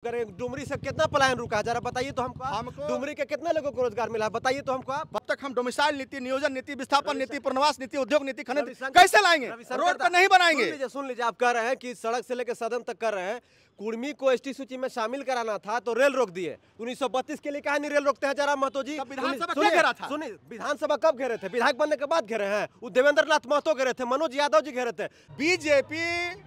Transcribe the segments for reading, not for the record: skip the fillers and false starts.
डुमरी से कितना पलायन रुका है जरा बताइए तो हमको डुमरी के कितने लोगों को रोजगार मिला है बताइए तो हमको आप। अब तक हम डोमिसाइल नीति, नियोजन नीति, विस्थापन नीति, पुनर्वास नीति, उद्योग नीति, खनन कैसे लाएंगे? रोड पर नहीं बनाएंगे। सुन लीजिए आप कह रहे हैं कि सड़क से लेकर सदन तक कर रहे हैं। कुर्मी को एसटी सूची में शामिल कराना था तो रेल रोक दिए। 1932 के लिए कहा नहीं रेल रोकते हैं जरा महतो जी। विधानसभा क्या घेरा था? सुनिए विधानसभा कब घेरे थे? विधायक बनने के बाद घेरे हैं। वो देवेंद्र नाथ महतो घेरे थे, मनोज यादव जी घेरे थे। बीजेपी,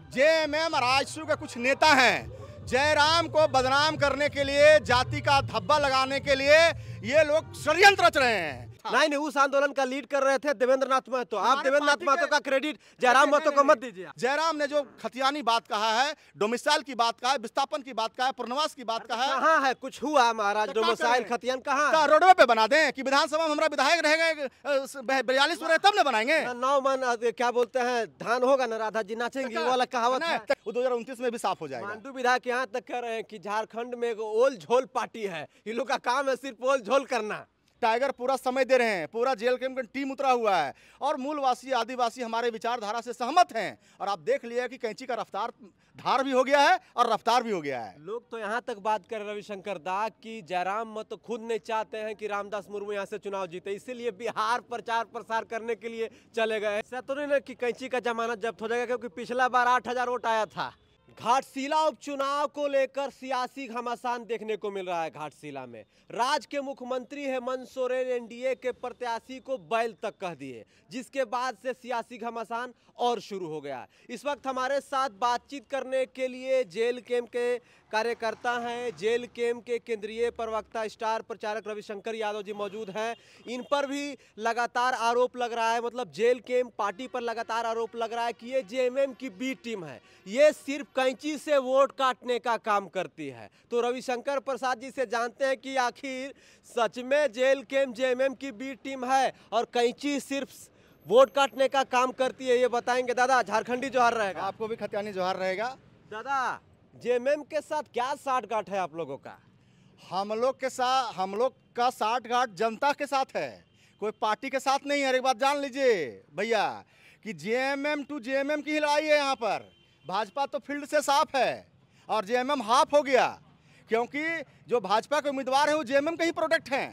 जेएमएम और आजसू के कुछ नेता हैं, जयराम को बदनाम करने के लिए, जाति का धब्बा लगाने के लिए ये लोग षड्यंत्र रच रहे हैं। नहीं, उस आंदोलन का लीड कर रहे थे देवेंद्र नाथ महतो। आप देवेंद्र नाथ महतो का क्रेडिट जयराम महतो को मत दीजिए। जयराम ने जो खतियानी बात कहा है, डोमिसाइल की बात कहा है, विस्थापन की बात कहा है, पुनर्वास की बात कहा है, कहाँ है? कुछ हुआ महाराज? डोमिसाइल खतियान कहाँ है? रोडवे पे बना दें कि विधानसभा में हमारा विधायक रहेगा 42 में तब न बनाएंगे। 9 मन क्या बोलते हैं धान होगा ना राधा जी नाचेंगी, वो वाला कहावत है। 2029 में भी साफ हो जाएगा। मांडू विधायक यहाँ तक कह रहे हैं कि झारखंड में एक ओल झोल पार्टी है, इन लोग का काम है सिर्फ ओल झोल करना। टाइगर पूरा समय दे रहे हैं, पूरा जेल कैंप का टीम उतरा हुआ है और मूलवासी आदिवासी हमारे विचारधारा से सहमत हैं। और आप देख लिया कि कैंची का रफ्तार धार भी हो गया है और रफ्तार भी हो गया है। लोग तो यहाँ तक बात कर रविशंकर दा कि जयराम मत तो खुद नहीं चाहते हैं कि रामदास मुर्मू यहाँ से चुनाव जीते, इसीलिए बिहार प्रचार प्रसार करने के लिए चले गए। ऐसा तो नहीं ना कि कैंची का जमानत जब्त हो जाएगा, क्योंकि पिछला बार 8000 वोट आया था। घाटशिला उपचुनाव को लेकर सियासी घमासान देखने को मिल रहा है। घाटशिला में राज्य के मुख्यमंत्री हेमंत सोरेन एनडीए के प्रत्याशी को बैल तक कह दिए, जिसके बाद से सियासी घमासान और शुरू हो गया। इस वक्त हमारे साथ बातचीत करने के लिए जेल कैंप के कार्यकर्ता हैं, जेल कैंप के केंद्रीय प्रवक्ता स्टार प्रचारक रविशंकर यादव जी मौजूद हैं। इन पर भी लगातार आरोप लग रहा है, मतलब जेल कैंप पार्टी पर लगातार आरोप लग रहा है कि ये जेएमएम की बी टीम है, ये सिर्फ कैंची से वोट काटने का काम करती है। तो रविशंकर प्रसाद जी से जानते हैं कि आखिर सच में जेल कैंप जेएमएम की बी टीम है और कैंची सिर्फ वोट काटने का काम करती है, ये बताएंगे। दादा झारखंडी जोहार रहेगा। आपको भी खतियानी जोहार रहेगा। दादा जेएमएम के साथ क्या साठगांठ है आप लोगों का? हम लोग का साठगांठ जनता के साथ है, कोई पार्टी के साथ नहीं है। एक बात जान लीजिए भैया कि जेएमएम टू जेएमएम की ही लड़ाई है यहाँ पर। भाजपा तो फील्ड से साफ है और जेएमएम हाफ हो गया, क्योंकि जो भाजपा के उम्मीदवार हैं वो जेएमएम के ही प्रोडक्ट हैं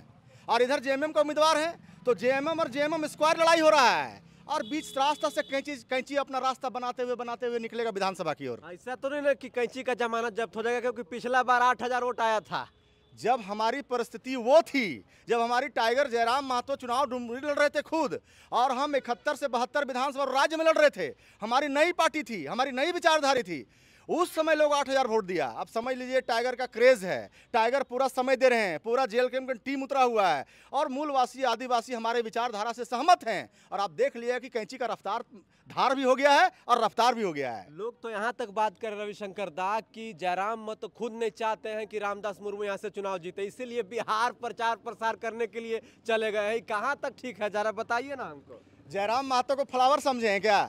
और इधर जेएमएम के उम्मीदवार हैं, तो जेएमएम और जेएमएम स्क्वायर लड़ाई हो रहा है और बीच रास्ता से कैंची अपना रास्ता बनाते हुए निकलेगा विधानसभा की ओर। ऐसा तो नहीं ना कि कैंची का जमानत जब्त हो जाएगा, क्योंकि पिछला बार 8000 वोट आया था। जब हमारी परिस्थिति वो थी, जब हमारी टाइगर जयराम महतो चुनाव डुमरी लड़ रहे थे खुद, और हम 71 से 72 विधानसभा राज्य में लड़ रहे थे, हमारी नई पार्टी थी, हमारी नई विचारधारा थी, उस समय लोग 8000 वोट दिया। अब समझ लीजिए टाइगर का क्रेज है, टाइगर पूरा समय दे रहे हैं, पूरा जेल कैंप का टीम उतरा हुआ है और मूलवासी आदिवासी हमारे विचारधारा से सहमत हैं। और आप देख लिया कि कैंची का रफ्तार धार भी हो गया है और रफ्तार भी हो गया है। लोग तो यहाँ तक बात कर रविशंकर दा कि जयराम मत तो खुद नहीं चाहते हैं कि रामदास मुर्मू यहाँ से चुनाव जीते, इसीलिए बिहार प्रचार प्रसार करने के लिए चले गए हैं। कहाँ तक ठीक है जरा बताइए ना हमको। जयराम महतो को फ्लावर समझे हैं क्या?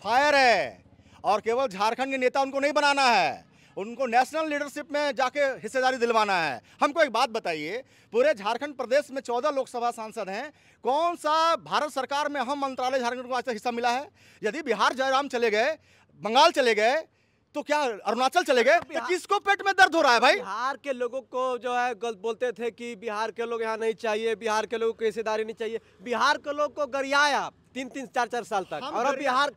फायर है और केवल झारखंड के नेता उनको नहीं बनाना है, उनको नेशनल लीडरशिप में जाके हिस्सेदारी दिलवाना है। हमको एक बात बताइए, पूरे झारखंड प्रदेश में 14 लोकसभा सांसद हैं, कौन सा भारत सरकार में अहम मंत्रालय झारखंड को आज तक हिस्सा मिला है? यदि बिहार जयराम चले गए, बंगाल चले गए, तो क्या अरुणाचल चले गए? तो किसको पेट में दर्द हो रहा है भाई? बिहार के लोगों को जो है बोलते थे कि बिहार के लोग यहाँ नहीं चाहिए, बिहार के लोगों को हिस्सेदारी नहीं चाहिए। बिहार के लोग को गरियाया 3-3, 4-4 साल तक, और अब बिहार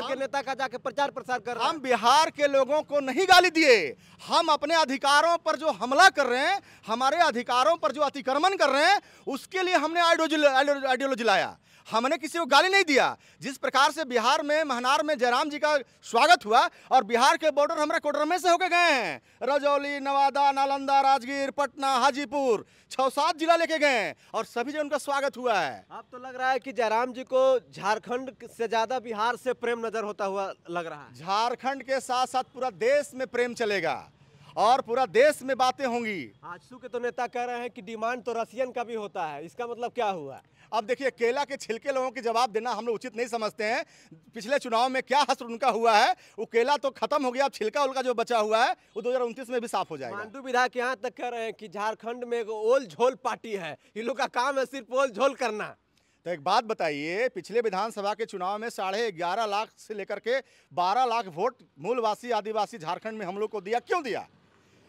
के नेता का जाके प्रचार प्रसार कर रहे हैं। हम बिहार के लोगों को नहीं गाली दिए, हम अपने अधिकारों पर जो हमला कर रहे हैं, हमारे अधिकारों पर जो अतिक्रमण कर रहे हैं, उसके लिए हमने आइडियोलॉजी लाया। हमने किसी को गाली नहीं दिया। जिस प्रकार से बिहार में महनार में जयराम जी का स्वागत हुआ और बिहार के बॉर्डर हमारे कोडरमा से होके गए हैं, रजौली, नवादा, नालंदा, राजगीर, पटना, हाजीपुर, 6-7 जिला लेके गए हैं और सभी जगह उनका स्वागत हुआ है। अब तो लग रहा है कि जयराम जी को झारखंड से ज्यादा बिहार से प्रेम नजर होता हुआ लग रहा है। झारखंड के साथ साथ पूरा देश में प्रेम चलेगा और पूरा देश में बातें होंगी। आजसू के तो नेता कह रहे हैं कि डिमांड तो रसियन का भी होता है, इसका मतलब क्या हुआ? अब देखिए, केला के छिलके लोगों के जवाब देना हम लोग उचित नहीं समझते हैं। पिछले चुनाव में क्या हश्र उनका हुआ है, वो केला तो खत्म हो गया, अब छिलका उनका जो बचा हुआ है वो 2029 में भी साफ हो जाएगा। मांडू विधायक यहाँ तक कह रहे हैं कि झारखंड में एक ओल झोल पार्टी है, इन लोग का काम है सिर्फ ओल झोल करना। तो एक बात बताइए, पिछले विधानसभा के चुनाव में 11.5 लाख से लेकर के 12 लाख वोट मूलवासी आदिवासी झारखंड में हम लोग को दिया, क्यों दिया?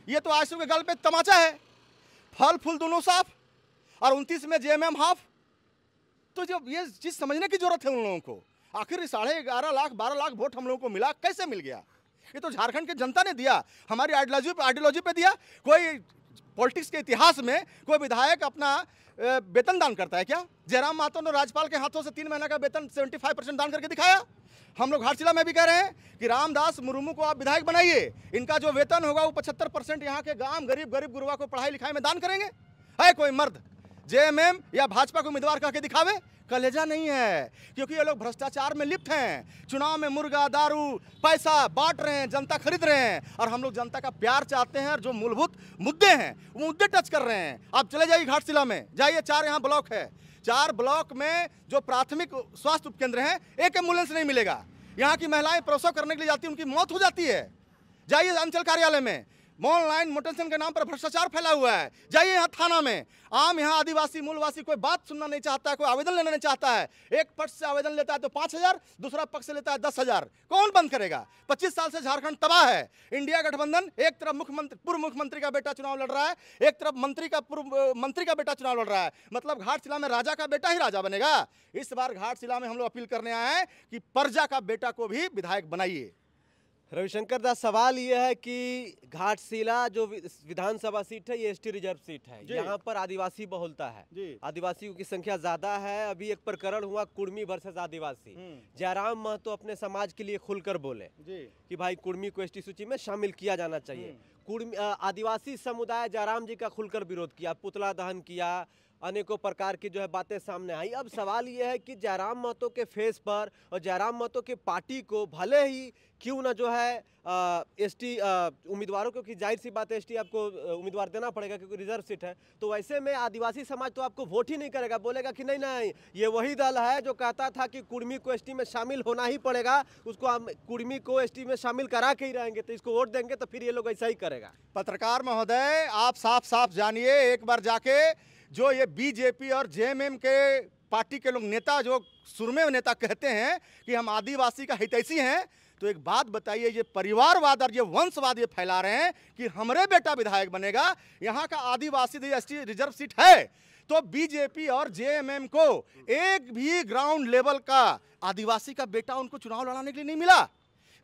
ये तो आयशु के गल पे तमाचा है, फल फूल दोनों साफ, और 29 में जेएमएम हाफ। तो जब ये चीज समझने की जरूरत है उन लोगों को, आखिर 11.5 लाख 12 लाख वोट हम लोगों को मिला, कैसे मिल गया? ये तो झारखंड की जनता ने दिया, हमारी आइडियोलॉजी पे दिया। कोई पॉलिटिक्स के इतिहास में कोई विधायक अपना वेतन दान करता है क्या? जयराम महतो ने राज्यपाल के हाथों से 3 महीने का वेतन 75% दान करके दिखाया। हम लोग घाटशिला में भी कह रहे हैं कि रामदास मुर्मू को आप विधायक बनाइए, इनका जो वेतन होगा वो 75% यहाँ के गांव गरीब गुरुआ को पढ़ाई लिखाई में दान करेंगे। है कोई मर्द जेएमएम या भाजपा को उम्मीदवार कह के दिखावे? कलेजा नहीं है, क्योंकि ये लोग भ्रष्टाचार में लिप्त हैं। चुनाव में मुर्गा दारू पैसा बांट रहे हैं, जनता खरीद रहे हैं, और हम लोग जनता का प्यार चाहते हैं, और जो मूलभूत मुद्दे हैं वो मुद्दे टच कर रहे हैं। आप चले जाइए घाटशिला में, जाइए 4 यहाँ ब्लॉक है, 4 ब्लॉक में जो प्राथमिक स्वास्थ्य उपकेंद्र हैं, एक एम्बुलेंस नहीं मिलेगा। यहाँ की महिलाएं प्रसव करने के लिए जाती हैं, उनकी मौत हो जाती है। जाइए अंचल कार्यालय में, ऑनलाइन मोटेशन के नाम पर भ्रष्टाचार फैला हुआ है। जाइए यहाँ थाना में, आम यहाँ आदिवासी मूलवासी कोई बात सुनना नहीं चाहता है, कोई आवेदन लेना नहीं चाहता है। एक पक्ष से आवेदन लेता है तो 5,000, दूसरा पक्ष से लेता है 10,000। कौन बंद करेगा? 25 साल से झारखंड तबाह है। इंडिया गठबंधन एक तरफ पूर्व मुख्यमंत्री का बेटा चुनाव लड़ रहा है, एक तरफ मंत्री का बेटा चुनाव लड़ रहा है। मतलब घाटशिला में राजा का बेटा ही राजा बनेगा। इस बार घाटशिला में हम लोग अपील करने आए हैं कि प्रजा का बेटा को भी विधायक बनाइए। रविशंकर दास, सवाल ये है कि घाटशिला जो विधानसभा सीट है ये एसटी रिजर्व सीट है, यहाँ पर आदिवासी बहुलता है, आदिवासियों की संख्या ज्यादा है। अभी एक प्रकरण हुआ कुर्मी वर्सेस आदिवासी। जयराम महतो अपने समाज के लिए खुलकर बोले कि भाई कुर्मी को एसटी सूची में शामिल किया जाना चाहिए। आदिवासी समुदाय जयराम जी का खुलकर विरोध किया, पुतला दहन किया, अनेकों प्रकार की जो है बातें सामने आई। अब सवाल ये है कि जयराम महतो के फेस पर और जयराम महतो के पार्टी को भले ही क्यों ना जो है एसटी उम्मीदवारों को, कि जाहिर सी बात है एसटी आपको उम्मीदवार देना पड़ेगा क्योंकि रिजर्व सीट है, तो वैसे में आदिवासी समाज तो आपको वोट ही नहीं करेगा, बोलेगा कि नहीं नहीं ये वही दल है जो कहता था कि कुर्मी को एसटी में शामिल होना ही पड़ेगा, उसको हम कुर्मी को एसटी में शामिल करा के ही रहेंगे, तो इसको वोट देंगे, तो फिर ये लोग ऐसा ही करेगा। पत्रकार महोदय, आप साफ साफ जानिए, एक बार जाके जो ये बीजेपी और जेएमएम के पार्टी के लोग नेता जो सुरमे नेता कहते हैं कि हम आदिवासी का हितैषी हैं, तो एक बात बताइए, ये परिवारवाद और ये वंशवाद ये फैला रहे हैं कि हमरे बेटा विधायक बनेगा। यहाँ का आदिवासी एसटी रिजर्व सीट है, तो बीजेपी और जेएमएम को एक भी ग्राउंड लेवल का आदिवासी का बेटा उनको चुनाव लड़ाने के लिए नहीं मिला।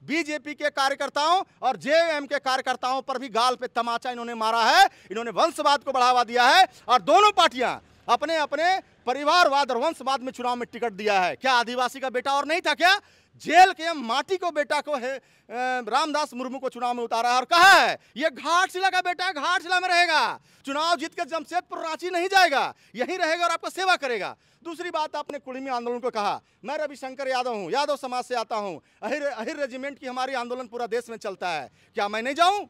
बीजेपी के कार्यकर्ताओं और जेएमएम के कार्यकर्ताओं पर भी गाल पे तमाचा इन्होंने मारा है, इन्होंने वंशवाद को बढ़ावा दिया है, और दोनों पार्टियां अपने अपने परिवारवाद और वंशवाद में चुनाव में टिकट दिया है। क्या आदिवासी का बेटा और नहीं था क्या? जेल के माटी को बेटा को है रामदास मुर्मू को चुनाव में उतारा है और कहा है ये घाटशिला का बेटा घाटशिला में रहेगा, चुनाव जीत के जमशेदपुर रांची नहीं जाएगा, यहीं रहेगा और आपका सेवा करेगा। दूसरी बात, आपने कुर्मी आंदोलन को कहा, मैं रविशंकर यादव हूं, यादव समाज से आता हूं, अहिर रेजिमेंट की हमारी आंदोलन पूरा देश में चलता है, क्या मैं नहीं जाऊं?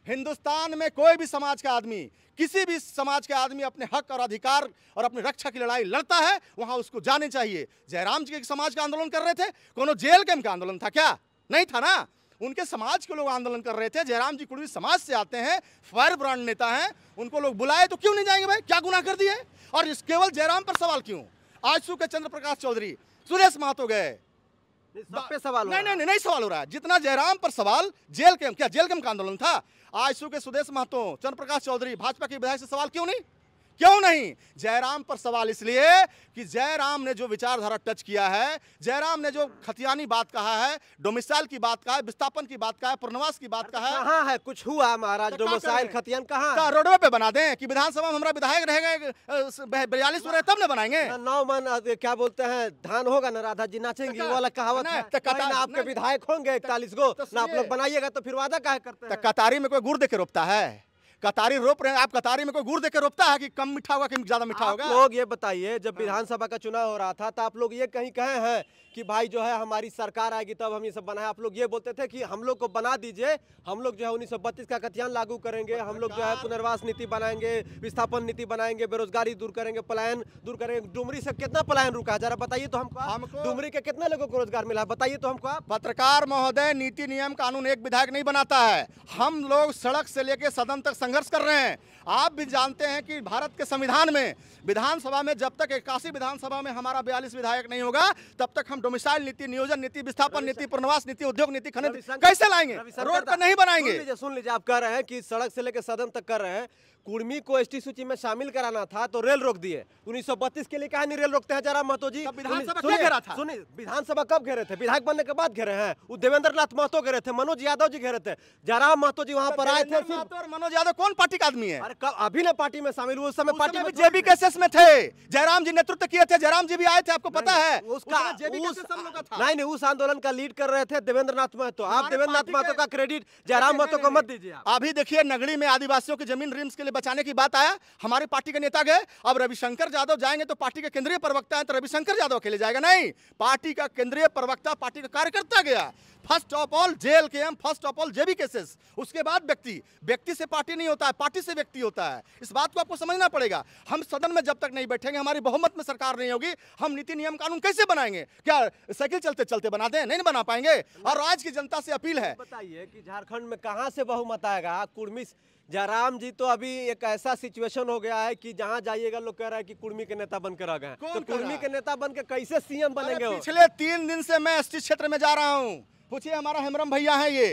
हिंदुस्तान में कोई भी समाज का आदमी, किसी भी समाज के आदमी अपने हक और अधिकार और अपनी रक्षा की लड़ाई लड़ता है, वहां उसको जाने चाहिए। जयराम जी के समाज का आंदोलन कर रहे थे, कोनो जेल कैंप का आंदोलन था क्या? नहीं था ना, उनके समाज के लोग आंदोलन कर रहे थे। जयराम जी कुर्मी समाज से आते हैं, फायर ब्रांड नेता हैं, उनको लोग बुलाए तो क्यों नहीं जाएंगे भाई? क्या गुनाह कर दिए? और इस केवल जयराम पर सवाल क्यों? आजसू के चंद्र प्रकाश चौधरी, सुरेश महतो गए, सब पे सवाल नहीं सवाल हो रहा है। जितना जयराम पर सवाल, जेल कैंप, क्या जेल कैंप का आंदोलन था? आजसू के सुदेश महतो, चंद्र प्रकाश चौधरी, भाजपा के विधायक से सवाल क्यों नहीं? क्यों नहीं? जयराम पर सवाल इसलिए कि जयराम ने जो विचारधारा टच किया है, जयराम ने जो खतियानी बात कहा है, डोमिसाइल की बात कहा है, विस्थापन की बात कहा है, पुनर्वास की बात कहा है, कहाँ है? कुछ हुआ महाराज? डोमिसाइल खतियान कहाँ है? रोडवे पे बना दें कि विधानसभा में हमारा विधायक रहेगा 42 रहे तब न बनाएंगे। 9 मन क्या बोलते हैं धान होगा ना राधा जी नाचेंगे, वो वाला कहावत है। आपके विधायक होंगे 41 गो ना, आप लोग बनाइएगा तो फिर वादा काहे करते हैं? कतारी में कोई गुड़ दे के रोपता है? कतारी रोप रहे हैं आप, कतारी में कोई गुड़ देकर रोपता है कि कम मीठा होगा कि ज्यादा मीठा होगा? लोग ये बताइए, जब विधानसभा का चुनाव हो रहा था तो आप लोग ये कहीं कहे हैं कि भाई जो है हमारी सरकार आएगी तब हम ये सब बनाए? आप लोग ये बोलते थे कि हम लोग को बना दीजिए, हम लोग जो है 1932 का खतियान लागू करेंगे, हम लोग जो है पुनर्वास नीति बनाएंगे, विस्थापन नीति बनाएंगे, बेरोजगारी दूर करेंगे, पलायन दूर करेंगे। डुमरी से कितना पलायन रुका है जरा बताइए तो हमको। डुमरी के कितने लोगों को रोजगार मिला बताइए तो हमको। पत्रकार महोदय, नीति नियम कानून एक विधायक नहीं बनाता है, हम लोग सड़क से लेकर सदन तक संघर्ष कर रहे हैं। आप भी जानते हैं कि भारत के संविधान में विधानसभा में जब तक 81 विधानसभा में हमारा 42 विधायक नहीं होगा तब तक हम डोमिसाइल नीति, नियोजन नीति, विस्थापन नीति, पुनर्वास नीति, उद्योग नीति, खनिज कैसे लाएंगे? रोड पर नहीं बनाएंगे। सुन लीजिए, आप कह रहे हैं कि सड़क से लेकर सदन तक कर रहे हैं। कुर्मी को एसटी सूची में शामिल कराना था तो रेल रोक दिए। 1932 के लिए कहा नहीं रेल रोकते हैं जयराम महतो जी? विधानसभा क्या घेरा था? सुनिए, विधानसभा कब घेरे थे? विधायक बनने के बाद घेरे हैं। वो देवेंद्र नाथ महतो घेरे थे, मनोज यादव जी घेरे थे, जयराम महतो जी वहां पर आए थे। मनोज यादव कौन पार्टी का आदमी है? अरे कब अभी ना पार्टी में शामिल हुए? उस समय पार्टी में जेबी केसेस में थे, जयराम जी नेतृत्व किए थे, जयराम जी भी आए थे, आपको पता है? नहीं, उस आंदोलन का लीड कर रहे थे देवेंद्र नाथ महतो। आप देवेंद्र नाथ महतो का क्रेडिट जयराम महतो को मत दीजिए। अभी देखिए, नगड़ी में आदिवासियों की जमीन रिम्स के लिए बचाने की बात आया, हमारी पार्टी के नेता गए। अब रविशंकर यादव जाएंगे तो पार्टी के केंद्रीय प्रवक्ता है, तो रविशंकर यादव अकेले जाएगा? नहीं, पार्टी का केंद्रीय प्रवक्ता, पार्टी का कार्यकर्ता गया। फर्स्ट ऑफ ऑल जेल के एम, first of all JB cases, उसके बाद व्यक्ति। व्यक्ति से पार्टी नहीं होता है, पार्टी से व्यक्ति होता है। इस बात को आपको समझना पड़ेगा। हम सदन में जब तक नहीं बैठेंगे, हमारी बहुमत में सरकार नहीं होगी, हम नीति नियम कानून कैसे बनाएंगे? क्या साइकिल चलते चलते बना दें? नहीं बना पाएंगे। और आज की जनता से अपील है, बताइए कि झारखंड में कहां से बहुमत आएगा? कुर्मी जयराम जी तो अभी एक ऐसा सिचुएशन हो गया है कि जहां जाइएगा लोग कह रहे हैं कि कुर्मी के नेता बनकर आ गए। तो कुर्मी के नेता बनकर कैसे सीएम बनेंगे? पिछले 3 दिन से मैं एसटी क्षेत्र में जा रहा हूं। पूछिए, हमारा हेमरम भैया है, ये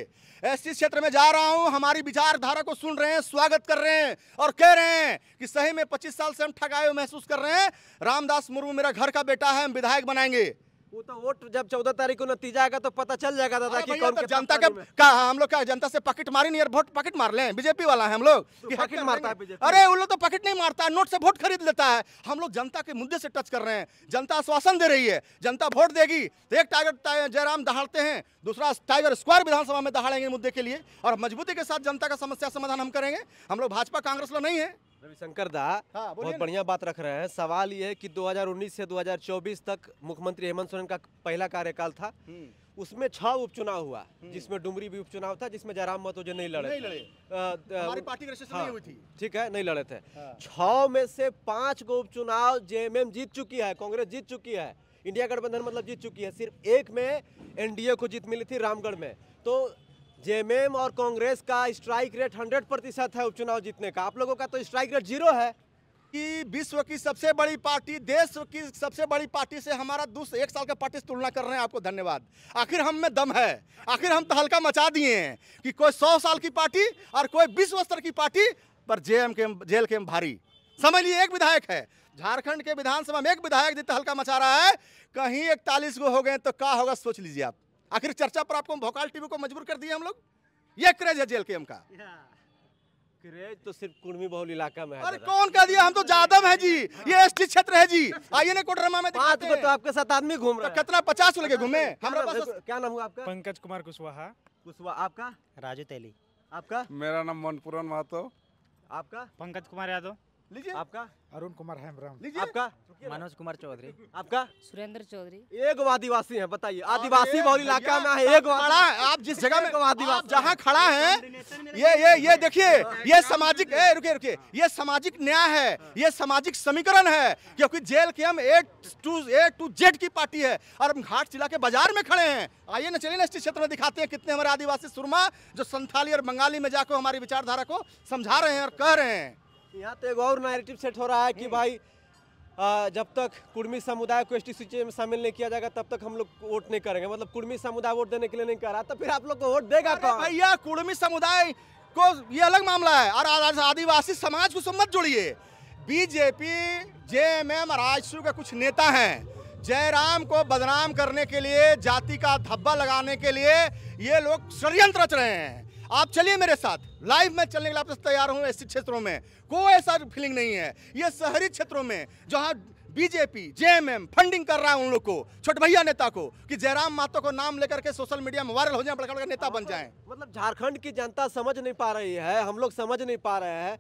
एसटी क्षेत्र में जा रहा हूं, हमारी विचारधारा को सुन रहे हैं, स्वागत कर रहे हैं और कह रहे हैं कि सही में 25 साल से हम ठगाए हुए महसूस कर रहे हैं। रामदास मुर्मू मेरा घर का बेटा है, हम विधायक बनाएंगे। वो तो वोट जब 14 तारीख को नतीजा आएगा तो पता चल जाएगा दादा कि कौन जनता का हम लोग क्या जनता से पॉकेट मारी नहीं, वोट पॉकेट मार लें? बीजेपी वाला है हम लोग कि पॉकेट मारता है बीजेपी? अरे उन लोग तो पॉकेट नहीं मारता है, नोट से वोट खरीद लेता है। हम लोग जनता के मुद्दे से टच कर रहे हैं। जनता आश्वासन दे रही है, जनता वोट देगी तो एक टाइगर जयराम दहाड़ते हैं, दूसरा टाइगर स्क्वायर विधानसभा में दहाड़ेंगे मुद्दे के लिए, और मजबूती के साथ जनता का समस्या समाधान हम करेंगे। हम लोग भाजपा कांग्रेस लोग नहीं है। रविशंकर दा बहुत बढ़िया बात रख रहे हैं। सवाल ये है कि 2019 से 2024 तक मुख्यमंत्री हेमंत सोरेन का पहला कार्यकाल था, उसमें 6 उपचुनाव हुआ, जिसमें डुमरी भी उपचुनाव था, जिसमें जयराम महतो जो नहीं लड़े। हमारी पार्टी की रजिस्ट्रेशन नहीं हुई थी। ठीक है, नहीं लड़े थे। 6 में से 5 को उपचुनाव जेएमएम जीत चुकी है, कांग्रेस जीत चुकी है, इंडिया गठबंधन मतलब जीत चुकी है। सिर्फ एक में एनडीए को जीत मिली थी, रामगढ़ में। तो जेएमएम और कांग्रेस का स्ट्राइक रेट 100% है उपचुनाव जीतने का। आप लोगों का तो स्ट्राइक रेट 0 है। कि विश्व की सबसे बड़ी पार्टी, देश की सबसे बड़ी पार्टी से हमारा 1 साल का पार्टी से तुलना कर रहे हैं, आपको धन्यवाद। आखिर हम में दम है, आखिर हम तहलका मचा दिए हैं कि कोई 100 साल की पार्टी और कोई विश्व स्तर की पार्टी पर जेल के भारी। समझ लिए, एक विधायक है झारखंड के विधानसभा में, एक विधायक जो तहलका मचा रहा है, कहीं 41 गो हो गए तो क्या होगा सोच लीजिए आप। आखिर चर्चा पर आपको भोकाल टीवी को मजबूर कर दिए हम लोग। ये क्रेज है जेल के एम का। क्रेज तो सिर्फ कुर्मी बहुल इलाका में है। अरे कौन कह दिया? हम तो यादव है जी, ये एसटी क्षेत्र है जी। आइए ना कोडरमा में दिखाते हैं। 5 तो आपके साथ आदमी घूम रहा है। कितना 50 लगे घूमे? हमारे पास क्या नाम हुआ आपका? पंकज कुमार कुशवाहा। आपका? राजू तेली। आपका? मेरा नाम मनपुरन महतो। आपका? पंकज कुमार यादव। लीजिए। आपका? अरुण कुमार हेम्ब्रम। लीजिए। आपका? मनोज कुमार चौधरी। आपका? सुरेंद्र चौधरी। एक आदिवासी है, बताइए। आदिवासी बहुल इलाका में है, एक खड़ा है। आप जिस जगह में आप जहाँ खड़ा है, ये देखिए, ये सामाजिक, रुकिए, ये सामाजिक न्याय है, ये सामाजिक समीकरण है। क्योंकि जेल के हम A to Z की पार्टी है और हम घाट चिल्ला के बाजार में खड़े हैं। आइए ना, चलिए ना, इस क्षेत्र में दिखाते हैं कितने हमारे आदिवासी सुरमा जो संथाली और बंगाली में जाकर हमारी विचारधारा को समझा रहे हैं और कह रहे हैं। यहाँ तो एक और नैरेटिव सेट हो रहा है कि भाई जब तक कुर्मी समुदाय को एसटी सूची में शामिल नहीं किया जाएगा तब तक हम लोग वोट नहीं करेंगे। मतलब कुर्मी समुदाय वोट देने के लिए नहीं कर रहा, तो फिर आप लोग को वोट देगा कौन? भैया, कुर्मी समुदाय को ये अलग मामला है और आदिवासी समाज को मत जोड़िए। बीजेपी, जेएमएम और आजसू के कुछ नेता हैं, जयराम को बदनाम करने के लिए, जाति का धब्बा लगाने के लिए ये लोग षड्यंत्र रच रहे हैं। आप चलिए मेरे साथ, लाइव में चलने के लिए आप तैयार हूँ। ऐसे क्षेत्रों में कोई ऐसा फीलिंग नहीं है। ये शहरी क्षेत्रों में जहाँ बीजेपी, जेएमएम फंडिंग कर रहा है उन लोग को, छोटे भैया नेता को, कि जयराम महतो को नाम लेकर के सोशल मीडिया में वायरल हो जाए, बड़का बड़का नेता बन जाएं। मतलब झारखंड की जनता समझ नहीं पा रही है, हम लोग समझ नहीं पा रहे हैं।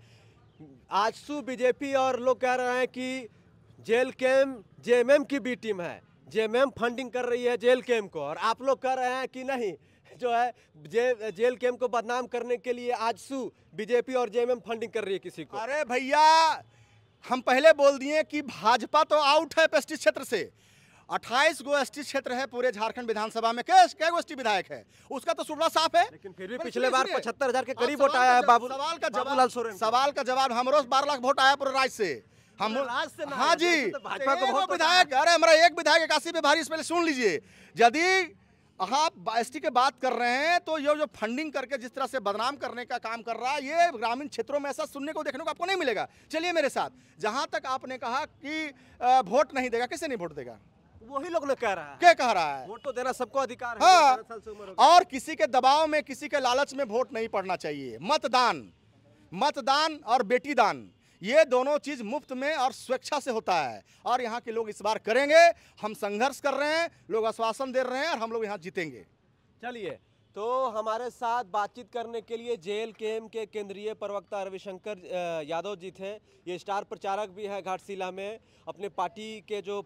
आजसू, बीजेपी और लोग कह रहे हैं कि जेल कैम्प जेएमएम की बी टीम है, जेएमएम फंडिंग कर रही है जेल कैम्प को, और आप लोग कह रहे हैं कि नहीं, जो है जेल कैम्प को बदनाम करने के लिए आजसू, बीजेपी और जेएमएम फंडिंग कर रही है किसी को। अरे भैया, हम पहले बोल दिए कि भाजपा तो आउट है एसटी क्षेत्र से, 28 गो एसटी क्षेत्र है पूरे झारखंड विधानसभा में। कै गो एसटी विधायक है, उसका तो सूबड़ा साफ है। लेकिन फिर भी पर पिछले बार सुनिए, 75,000 के आप करीब वोट आया है बाबूलाल सोरेन को। सवाल का जवाब हमरो 12 लाख वोट आया पूरे राज्य से। हम पूरे राज्य से ना हाँ आया, जी, जैसे तो भाजपा को एगो बहुत विधायक, अरे हमारा एक विधायक 81 पे भारी, इस पहले सुन लीजिए। यदि आप एसटी की बात कर रहे हैं तो ये जो फंडिंग करके जिस तरह से बदनाम करने का काम कर रहा है, ये ग्रामीण क्षेत्रों में ऐसा सुनने को देखने को आपको नहीं मिलेगा। चलिए मेरे साथ, जहां तक आपने कहा कि वोट नहीं देगा, किसे नहीं वोट देगा? वही लोग ने कह रहा है, क्या कह रहा है? वोट तो देना सबको अधिकार है। हाँ, 18 साल से उम्र हो गई। और किसी के दबाव में, किसी के लालच में वोट नहीं पड़ना चाहिए। मतदान और बेटी दान, ये दोनों चीज मुफ्त में और स्वेच्छा से होता है, और यहाँ के लोग इस बार करेंगे। हम संघर्ष कर रहे हैं, लोग आश्वासन दे रहे हैं, और हम लोग यहाँ जीतेंगे। चलिए, तो हमारे साथ बातचीत करने के लिए JLKM के केंद्रीय प्रवक्ता रविशंकर यादव जी थे। ये स्टार प्रचारक भी है घाटशिला में। अपने पार्टी के जो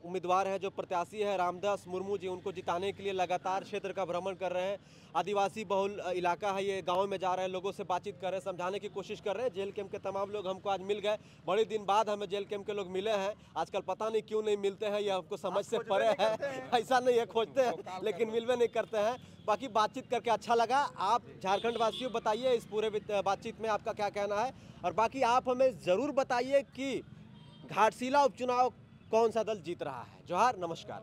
उम्मीदवार हैं, जो प्रत्याशी है रामदास मुर्मू जी, उनको जिताने के लिए लगातार क्षेत्र का भ्रमण कर रहे हैं। आदिवासी बहुल इलाका है ये, गांव में जा रहे हैं, लोगों से बातचीत कर रहे हैं, समझाने की कोशिश कर रहे हैं। JLKM के तमाम लोग हमको आज मिल गए। बड़े दिन बाद हमें JLKM के लोग मिले हैं। आजकल पता नहीं क्यों नहीं मिलते हैं, ये हमको समझ से परे है। ऐसा नहीं है, खोजते हैं लेकिन मिलवे नहीं करते हैं। बाकी बातचीत करके अच्छा लगा। आप झारखंड वासियों बताइए इस पूरे बातचीत में आपका क्या कहना है, और बाकी आप हमें ज़रूर बताइए कि घाटशिला उपचुनाव कौन सा दल जीत रहा है। जोहार, नमस्कार।